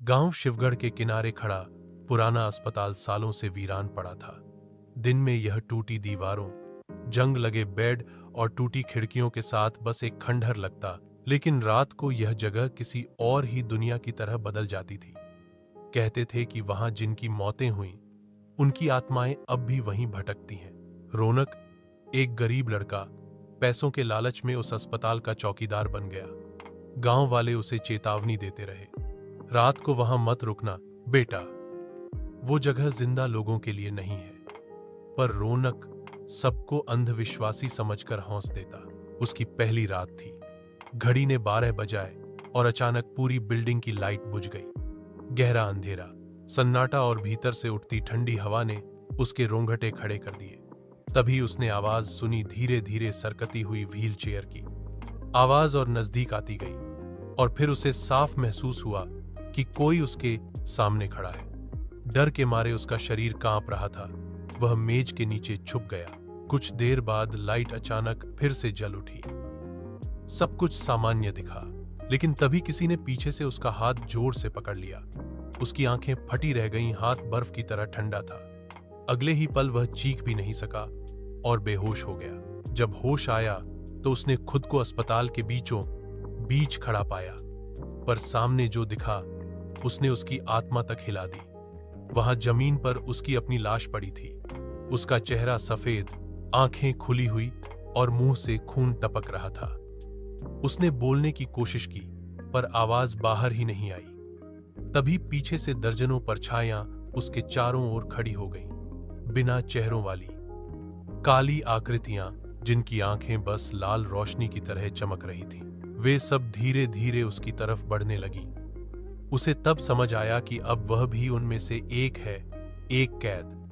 गांव शिवगढ़ के किनारे खड़ा पुराना अस्पताल सालों से वीरान पड़ा था। दिन में यह टूटी दीवारों, जंग लगे बेड और टूटी खिड़कियों के साथ बस एक खंडहर लगता, लेकिन रात को यह जगह किसी और ही दुनिया की तरह बदल जाती थी। कहते थे कि वहां जिनकी मौतें हुईं, उनकी आत्माएं अब भी वहीं भटकती हैं। रौनक, एक गरीब लड़का, पैसों के लालच में उस अस्पताल का चौकीदार बन गया। गांव वाले उसे चेतावनी देते रहे, रात को वहां मत रुकना बेटा, वो जगह जिंदा लोगों के लिए नहीं है। पर रौनक सबको अंधविश्वासी समझकर हौंस देता। उसकी पहली रात थी। घड़ी ने 12 बजाए और अचानक पूरी बिल्डिंग की लाइट बुझ गई। गहरा अंधेरा, सन्नाटा और भीतर से उठती ठंडी हवा ने उसके रोंगटे खड़े कर दिए। तभी उसने आवाज सुनी, धीरे धीरे सरकती हुई व्हील चेयर की आवाज, और नजदीक आती गई। और फिर उसे साफ महसूस हुआ कि कोई उसके सामने खड़ा है। डर के मारे उसका शरीर कांप रहा था। वह मेज के नीचे छुप गया। कुछ देर बाद लाइट अचानक फिर से जल उठी। सब कुछ सामान्य दिखा, लेकिन तभी किसी ने पीछे से उसका हाथ जोर से पकड़ लिया। उसकी आंखें फटी रह गईं, हाथ बर्फ की तरह ठंडा था। अगले ही पल वह चीख भी नहीं सका और बेहोश हो गया। जब होश आया तो उसने खुद को अस्पताल के बीचों बीच खड़ा पाया, पर सामने जो दिखा उसने उसकी आत्मा तक हिला दी। वहां जमीन पर उसकी अपनी लाश पड़ी थी। उसका चेहरा सफेद, आंखें खुली हुई और मुंह से खून टपक रहा था। उसने बोलने की कोशिश की, पर आवाज बाहर ही नहीं आई। तभी पीछे से दर्जनों परछाइयां उसके चारों ओर खड़ी हो गईं, बिना चेहरों वाली काली आकृतियां, जिनकी आंखें बस लाल रोशनी की तरह चमक रही थीं। वे सब धीरे धीरे उसकी तरफ बढ़ने लगीं। उसे तब समझ आया कि अब वह भी उनमें से एक है, एक कैद,